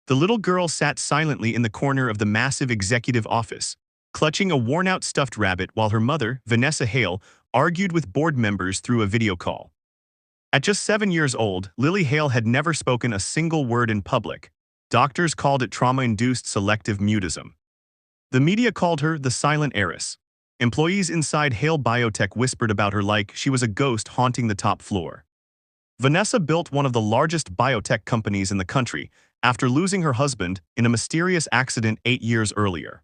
The little girl sat silently in the corner of the massive executive office, clutching a worn-out stuffed rabbit while her mother, Vanessa Hale, argued with board members through a video call. At just 7 years old, Lily Hale had never spoken a single word in public. Doctors called it trauma-induced selective mutism. The media called her the silent heiress. Employees inside Hale Biotech whispered about her like she was a ghost haunting the top floor. Vanessa built one of the largest biotech companies in the country after losing her husband in a mysterious accident 8 years earlier.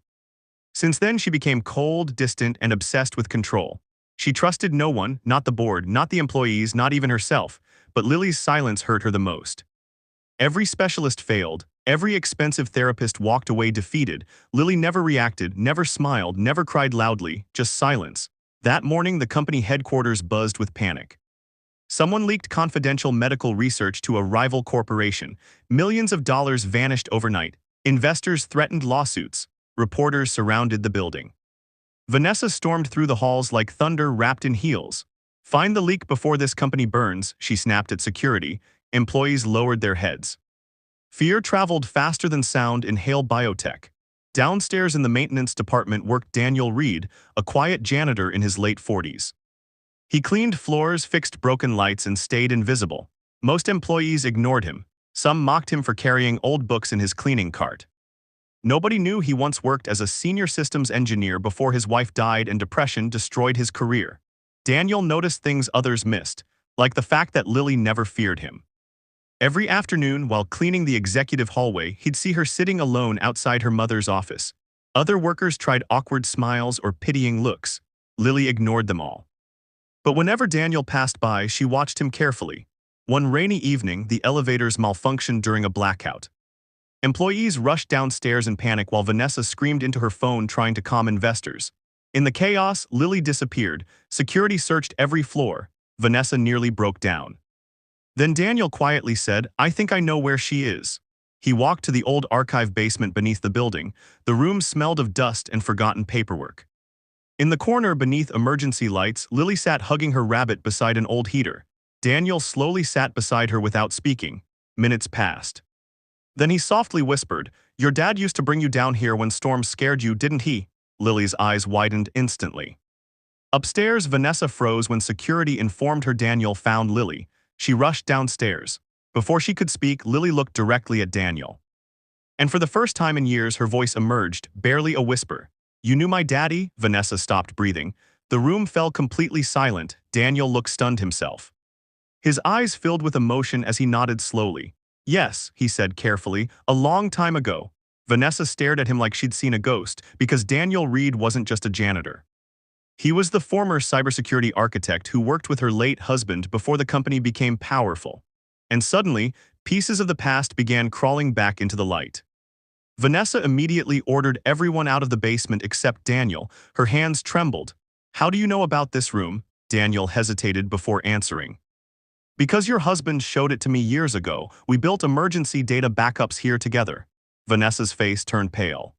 Since then, she became cold, distant, and obsessed with control. She trusted no one, not the board, not the employees, not even herself, but Lily's silence hurt her the most. Every specialist failed, every expensive therapist walked away defeated. Lily never reacted, never smiled, never cried loudly, just silence. That morning, the company headquarters buzzed with panic. Someone leaked confidential medical research to a rival corporation. Millions of dollars vanished overnight. Investors threatened lawsuits. Reporters surrounded the building. Vanessa stormed through the halls like thunder wrapped in heels. "Find the leak before this company burns," she snapped at security. Employees lowered their heads. Fear traveled faster than sound in Hale Biotech. Downstairs in the maintenance department worked Daniel Reed, a quiet janitor in his late 40s. He cleaned floors, fixed broken lights, and stayed invisible. Most employees ignored him. Some mocked him for carrying old books in his cleaning cart. Nobody knew he once worked as a senior systems engineer before his wife died and depression destroyed his career. Daniel noticed things others missed, like the fact that Lily never feared him. Every afternoon, while cleaning the executive hallway, he'd see her sitting alone outside her mother's office. Other workers tried awkward smiles or pitying looks. Lily ignored them all. But whenever Daniel passed by, she watched him carefully. One rainy evening, the elevators malfunctioned during a blackout. Employees rushed downstairs in panic while Vanessa screamed into her phone trying to calm investors. In the chaos, Lily disappeared. Security searched every floor. Vanessa nearly broke down. Then Daniel quietly said, "I think I know where she is." He walked to the old archive basement beneath the building. The room smelled of dust and forgotten paperwork. In the corner beneath emergency lights, Lily sat hugging her rabbit beside an old heater. Daniel slowly sat beside her without speaking. Minutes passed. Then he softly whispered, "Your dad used to bring you down here when storms scared you, didn't he?" Lily's eyes widened instantly. Upstairs, Vanessa froze when security informed her Daniel found Lily. She rushed downstairs. Before she could speak, Lily looked directly at Daniel. And for the first time in years, her voice emerged, barely a whisper. "You knew my daddy?" Vanessa stopped breathing. The room fell completely silent. Daniel looked stunned himself. His eyes filled with emotion as he nodded slowly. "Yes," he said carefully, "a long time ago." Vanessa stared at him like she'd seen a ghost, because Daniel Reed wasn't just a janitor. He was the former cybersecurity architect who worked with her late husband before the company became powerful. And suddenly, pieces of the past began crawling back into the light. Vanessa immediately ordered everyone out of the basement except Daniel. Her hands trembled. "How do you know about this room?" Daniel hesitated before answering. "Because your husband showed it to me years ago. We built emergency data backups here together." Vanessa's face turned pale.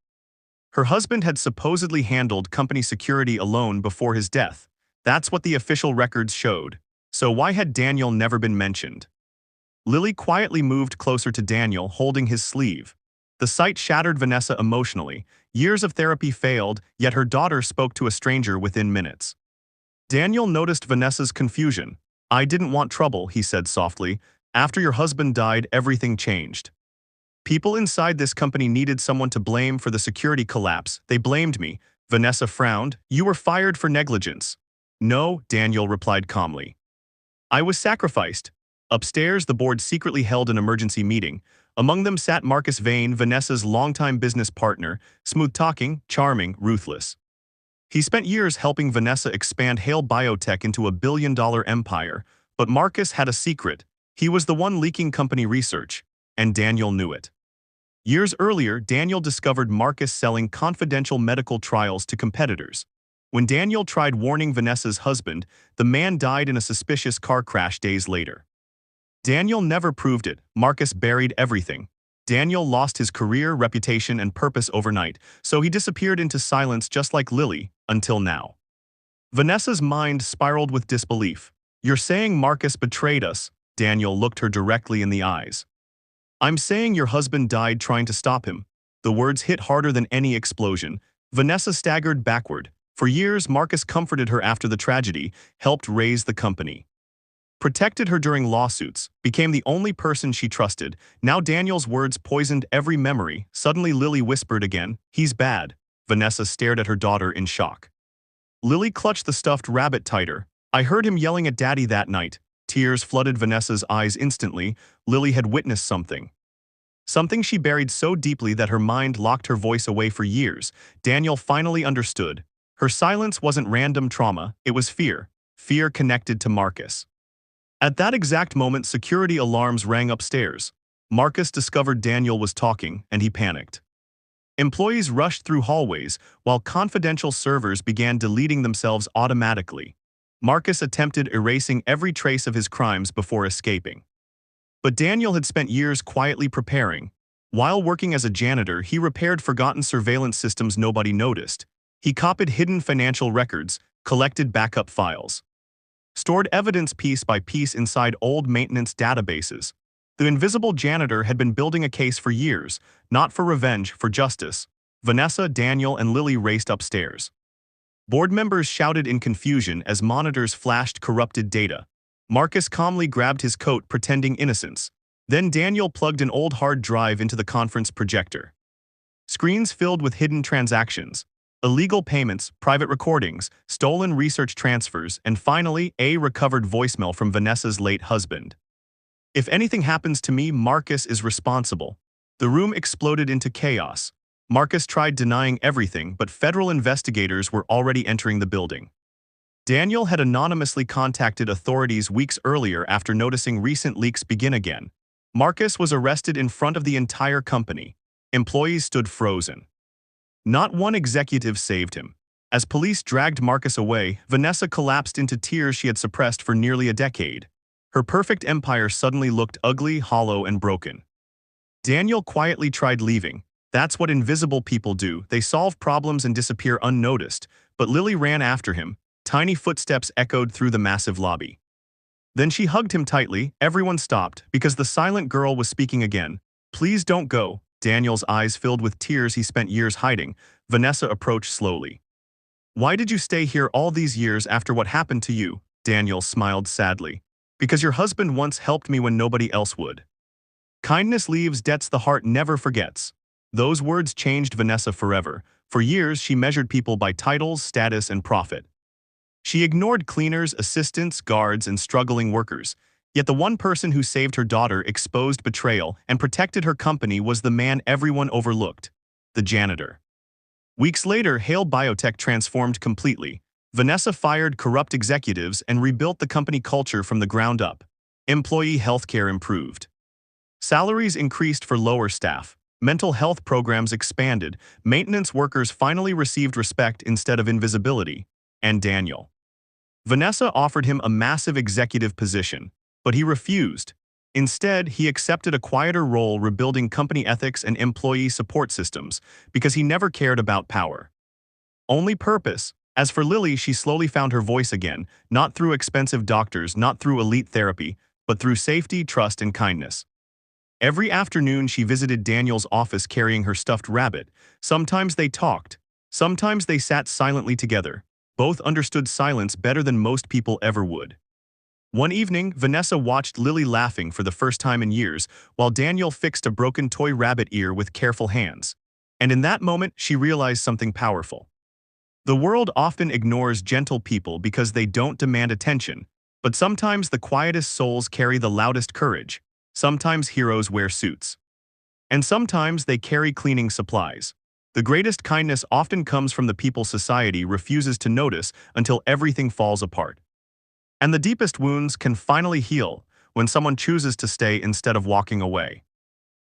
Her husband had supposedly handled company security alone before his death. That's what the official records showed. So why had Daniel never been mentioned? Lily quietly moved closer to Daniel, holding his sleeve. The sight shattered Vanessa emotionally. Years of therapy failed, yet her daughter spoke to a stranger within minutes. Daniel noticed Vanessa's confusion. "I didn't want trouble," he said softly. "After your husband died, everything changed. People inside this company needed someone to blame for the security collapse. They blamed me." Vanessa frowned. "You were fired for negligence." "No," Daniel replied calmly. "I was sacrificed." Upstairs, the board secretly held an emergency meeting. Among them sat Marcus Vane, Vanessa's longtime business partner, smooth-talking, charming, ruthless. He spent years helping Vanessa expand Hale Biotech into a billion-dollar empire, but Marcus had a secret. He was the one leaking company research, and Daniel knew it. Years earlier, Daniel discovered Marcus selling confidential medical trials to competitors. When Daniel tried warning Vanessa's husband, the man died in a suspicious car crash days later. Daniel never proved it. Marcus buried everything. Daniel lost his career, reputation, and purpose overnight, so he disappeared into silence just like Lily, until now. Vanessa's mind spiraled with disbelief. "You're saying Marcus betrayed us?" Daniel looked her directly in the eyes. I'm saying your husband died trying to stop him. The words hit harder than any explosion. Vanessa staggered backward. For years, Marcus comforted her after the tragedy, helped raise the company, protected her during lawsuits, became the only person she trusted. Now Daniel's words poisoned every memory. Suddenly Lily whispered again, "He's bad." Vanessa stared at her daughter in shock. Lily clutched the stuffed rabbit tighter. "I heard him yelling at Daddy that night." Tears flooded Vanessa's eyes instantly. Lily had witnessed something. Something she buried so deeply that her mind locked her voice away for years. Daniel finally understood. Her silence wasn't random trauma, it was fear. Fear connected to Marcus. At that exact moment, security alarms rang upstairs. Marcus discovered Daniel was talking, and he panicked. Employees rushed through hallways, while confidential servers began deleting themselves automatically. Marcus attempted erasing every trace of his crimes before escaping. But Daniel had spent years quietly preparing. While working as a janitor, he repaired forgotten surveillance systems nobody noticed. He copied hidden financial records, collected backup files, stored evidence piece by piece inside old maintenance databases. The invisible janitor had been building a case for years, not for revenge, for justice. Vanessa, Daniel, and Lily raced upstairs. Board members shouted in confusion as monitors flashed corrupted data. Marcus calmly grabbed his coat, pretending innocence. Then Daniel plugged an old hard drive into the conference projector. Screens filled with hidden transactions, illegal payments, private recordings, stolen research transfers, and finally, a recovered voicemail from Vanessa's late husband. "If anything happens to me, Marcus is responsible." The room exploded into chaos. Marcus tried denying everything, but federal investigators were already entering the building. Daniel had anonymously contacted authorities weeks earlier after noticing recent leaks begin again. Marcus was arrested in front of the entire company. Employees stood frozen. Not one executive saved him. As police dragged Marcus away, Vanessa collapsed into tears she had suppressed for nearly a decade. Her perfect empire suddenly looked ugly, hollow, and broken. Daniel quietly tried leaving. That's what invisible people do. They solve problems and disappear unnoticed. But Lily ran after him. Tiny footsteps echoed through the massive lobby. Then she hugged him tightly. Everyone stopped, because the silent girl was speaking again. "Please don't go." Daniel's eyes filled with tears he spent years hiding. Vanessa approached slowly. "Why did you stay here all these years after what happened to you?" Daniel smiled sadly. "Because your husband once helped me when nobody else would. Kindness leaves debts the heart never forgets." Those words changed Vanessa forever. For years, she measured people by titles, status, and profit. She ignored cleaners, assistants, guards, and struggling workers. Yet the one person who saved her daughter, exposed betrayal, and protected her company was the man everyone overlooked: the janitor. Weeks later, Hale Biotech transformed completely. Vanessa fired corrupt executives and rebuilt the company culture from the ground up. Employee healthcare improved. Salaries increased for lower staff. Mental health programs expanded. Maintenance workers finally received respect instead of invisibility. And Daniel. Vanessa offered him a massive executive position, but he refused. Instead, he accepted a quieter role rebuilding company ethics and employee support systems because he never cared about power. Only purpose. As for Lily, she slowly found her voice again, not through expensive doctors, not through elite therapy, but through safety, trust, and kindness. Every afternoon, she visited Daniel's office carrying her stuffed rabbit. Sometimes they talked. Sometimes they sat silently together. Both understood silence better than most people ever would. One evening, Vanessa watched Lily laughing for the first time in years, while Daniel fixed a broken toy rabbit ear with careful hands. And in that moment, she realized something powerful. The world often ignores gentle people because they don't demand attention, but sometimes the quietest souls carry the loudest courage. Sometimes heroes wear suits. And sometimes they carry cleaning supplies. The greatest kindness often comes from the people society refuses to notice until everything falls apart. And the deepest wounds can finally heal when someone chooses to stay instead of walking away.